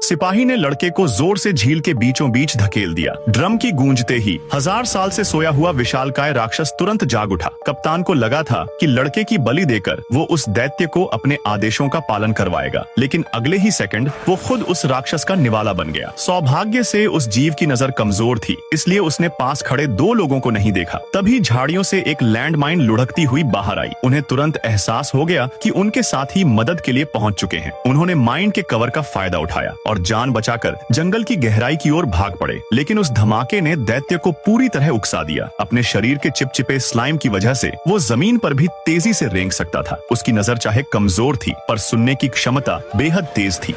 सिपाही ने लड़के को जोर से झील के बीचों बीच धकेल दिया। ड्रम की गूंजते ही 1000 साल से सोया हुआ विशालकाय राक्षस तुरंत जाग उठा। कप्तान को लगा था कि लड़के की बलि देकर वो उस दैत्य को अपने आदेशों का पालन करवाएगा, लेकिन अगले ही सेकंड वो खुद उस राक्षस का निवाला बन गया। सौभाग्य से उस जीव की नजर कमजोर थी, इसलिए उसने पास खड़े 2 लोगों को नहीं देखा। तभी झाड़ियों से एक लैंडमाइन लुढ़कती हुई बाहर आई। उन्हें तुरंत एहसास हो गया कि उनके साथी मदद के लिए पहुंच चुके हैं। उन्होंने माइन के कवर का फायदा उठाया और जान बचाकर जंगल की गहराई की ओर भाग पड़े, लेकिन उस धमाके ने दैत्य को पूरी तरह उकसा दिया। अपने शरीर के चिपचिपे स्लाइम की वजह से वो जमीन पर भी तेजी से रेंग सकता था। उसकी नजर चाहे कमजोर थी, पर सुनने की क्षमता बेहद तेज थी।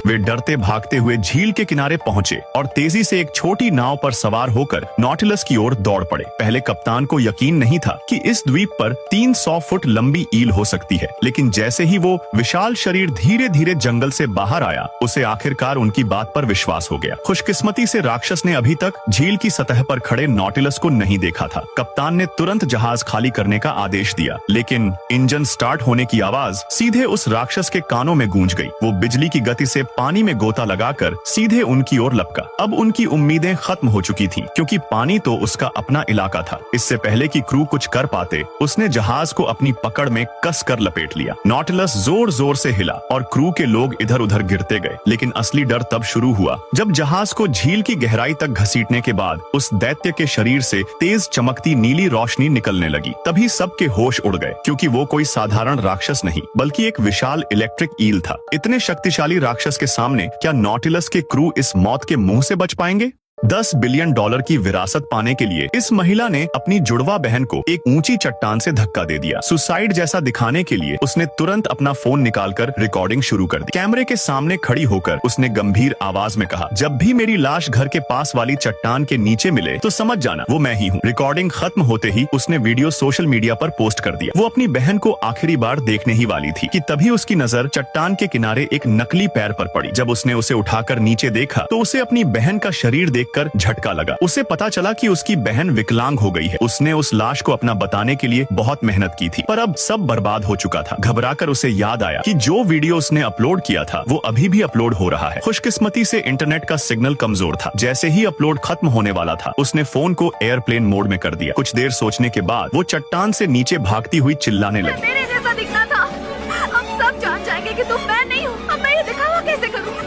वे डरते भागते हुए झील के किनारे पहुंचे और तेजी से एक छोटी नाव पर सवार होकर नॉटिलस की ओर दौड़ पड़े। पहले कप्तान को यकीन नहीं था कि इस द्वीप पर 300 फुट लंबी ईल हो सकती है, लेकिन जैसे ही वो विशाल शरीर धीरे धीरे जंगल से बाहर आया, उसे आखिरकार उनकी बात पर विश्वास हो गया। खुशकिस्मती से राक्षस ने अभी तक झील की सतह पर खड़े नॉटिलस को नहीं देखा था। कप्तान ने तुरंत जहाज खाली करने का आदेश दिया, लेकिन इंजन स्टार्ट होने की आवाज सीधे उस राक्षस के कानों में गूंज गई। वो बिजली की गति से पानी में गोता लगाकर सीधे उनकी ओर लपका। अब उनकी उम्मीदें खत्म हो चुकी थीं, क्योंकि पानी तो उसका अपना इलाका था। इससे पहले कि क्रू कुछ कर पाते, उसने जहाज को अपनी पकड़ में कस कर लपेट लिया। नॉटिलस जोर जोर से हिला और क्रू के लोग इधर उधर गिरते गए, लेकिन असली डर तब शुरू हुआ जब जहाज को झील की गहराई तक घसीटने के बाद उस दैत्य के शरीर से तेज चमकती नीली रोशनी निकलने लगी। तभी सबके होश उड़ गए, क्योंकि वो कोई साधारण राक्षस नहीं, बल्कि एक विशाल इलेक्ट्रिक ईल था। इतने शक्तिशाली राक्षस के सामने क्या नॉटिलस के क्रू इस मौत के मुंह से बच पाएंगे? $10 बिलियन की विरासत पाने के लिए इस महिला ने अपनी जुड़वा बहन को एक ऊंची चट्टान से धक्का दे दिया। सुसाइड जैसा दिखाने के लिए उसने तुरंत अपना फोन निकालकर रिकॉर्डिंग शुरू कर दी। कैमरे के सामने खड़ी होकर उसने गंभीर आवाज में कहा, जब भी मेरी लाश घर के पास वाली चट्टान के नीचे मिले तो समझ जाना वो मैं ही हूँ। रिकॉर्डिंग खत्म होते ही उसने वीडियो सोशल मीडिया पर पोस्ट कर दिया। वो अपनी बहन को आखिरी बार देखने ही वाली थी कि तभी उसकी नजर चट्टान के किनारे एक नकली पैर पर पड़ी। जब उसने उसे उठाकर नीचे देखा तो उसे अपनी बहन का शरीर देखकर झटका लगा। उसे पता चला कि उसकी बहन विकलांग हो गई है। उसने उस लाश को अपना बताने के लिए बहुत मेहनत की थी, पर अब सब बर्बाद हो चुका था। घबराकर उसे याद आया कि जो वीडियो उसने अपलोड किया था वो अभी भी अपलोड हो रहा है। खुशकिस्मती से इंटरनेट का सिग्नल कमजोर था। जैसे ही अपलोड खत्म होने वाला था, उसने फोन को एयरप्लेन मोड में कर दिया। कुछ देर सोचने के बाद वो चट्टान से नीचे भागती हुई चिल्लाने लगी, मेरे जैसा दिखना था। अब सब जान जाएंगे कि तुम मैं नहीं हूँ। अब मैं ये दिखावा कैसे करूँ?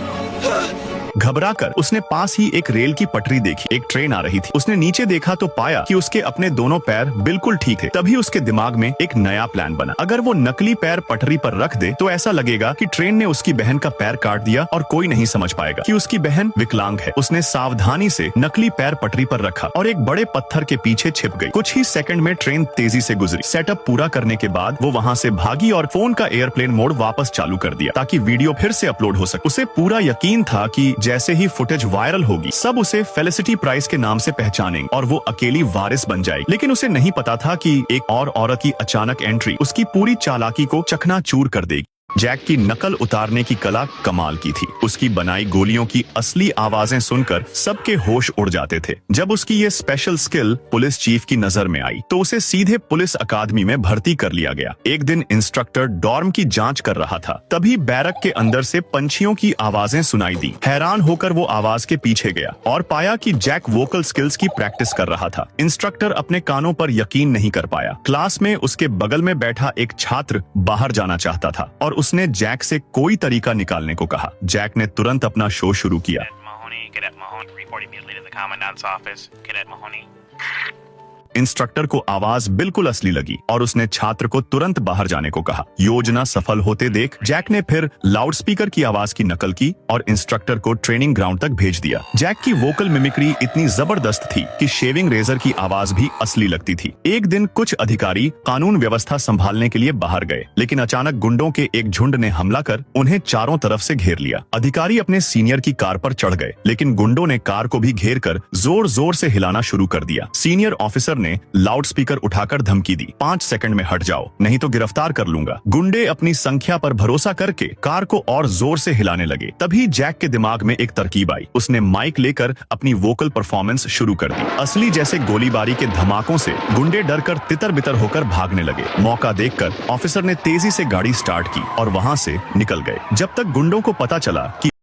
घबराकर उसने पास ही एक रेल की पटरी देखी। एक ट्रेन आ रही थी। उसने नीचे देखा तो पाया कि उसके अपने दोनों पैर बिल्कुल ठीक थे। तभी उसके दिमाग में एक नया प्लान बना। अगर वो नकली पैर पटरी पर रख दे तो ऐसा लगेगा कि ट्रेन ने उसकी बहन का पैर काट दिया और कोई नहीं समझ पाएगा कि उसकी बहन विकलांग है। उसने सावधानी से नकली पैर पटरी पर रखा और एक बड़े पत्थर के पीछे छिप गई। कुछ ही सेकंड में ट्रेन तेजी से गुजरी। सेटअप पूरा करने के बाद वो वहाँ से भागी और फोन का एयरप्लेन मोड वापस चालू कर दिया ताकि वीडियो फिर से अपलोड हो सके। उसे पूरा यकीन था कि जैसे ही फुटेज वायरल होगी, सब उसे फेलिसिटी प्राइस के नाम से पहचानेंगे और वो अकेली वारिस बन जाएगी। लेकिन उसे नहीं पता था कि एक और औरत की अचानक एंट्री उसकी पूरी चालाकी को चकनाचूर कर देगी। जैक की नकल उतारने की कला कमाल की थी। उसकी बनाई गोलियों की असली आवाजें सुनकर सबके होश उड़ जाते थे। जब उसकी ये स्पेशल स्किल पुलिस चीफ की नजर में आई तो उसे सीधे पुलिस अकादमी में भर्ती कर लिया गया। एक दिन इंस्ट्रक्टर डॉर्म की जांच कर रहा था, तभी बैरक के अंदर से पंछियों की आवाजें सुनाई दी। हैरान होकर वो आवाज के पीछे गया और पाया कि जैक वोकल स्किल्स की प्रैक्टिस कर रहा था। इंस्ट्रक्टर अपने कानों पर यकीन नहीं कर पाया। क्लास में उसके बगल में बैठा एक छात्र बाहर जाना चाहता था और उसने जैक से कोई तरीका निकालने को कहा। जैक ने तुरंत अपना शो शुरू किया। इंस्ट्रक्टर को आवाज बिल्कुल असली लगी और उसने छात्र को तुरंत बाहर जाने को कहा। योजना सफल होते देख जैक ने फिर लाउडस्पीकर की आवाज की नकल की और इंस्ट्रक्टर को ट्रेनिंग ग्राउंड तक भेज दिया। जैक की वोकल मिमिक्री इतनी जबरदस्त थी कि शेविंग रेजर की आवाज भी असली लगती थी। एक दिन कुछ अधिकारी कानून व्यवस्था संभालने के लिए बाहर गए, लेकिन अचानक गुंडों के एक झुंड ने हमला कर उन्हें चारों तरफ से घेर लिया। अधिकारी अपने सीनियर की कार पर चढ़ गए, लेकिन गुंडों ने कार को भी घेर कर जोर जोर से हिलाना शुरू कर दिया। सीनियर ऑफिसर ने लाउडस्पीकर उठाकर धमकी दी, 5 सेकंड में हट जाओ, नहीं तो गिरफ्तार कर लूंगा। गुंडे अपनी संख्या पर भरोसा करके कार को और जोर से हिलाने लगे। तभी जैक के दिमाग में एक तरकीब आई। उसने माइक लेकर अपनी वोकल परफॉर्मेंस शुरू कर दी। असली जैसे गोलीबारी के धमाकों से गुंडे डरकर तितर बितर होकर भागने लगे। मौका देखकर ऑफिसर ने तेजी से गाड़ी स्टार्ट की और वहां से निकल गए। जब तक गुंडों को पता चला कि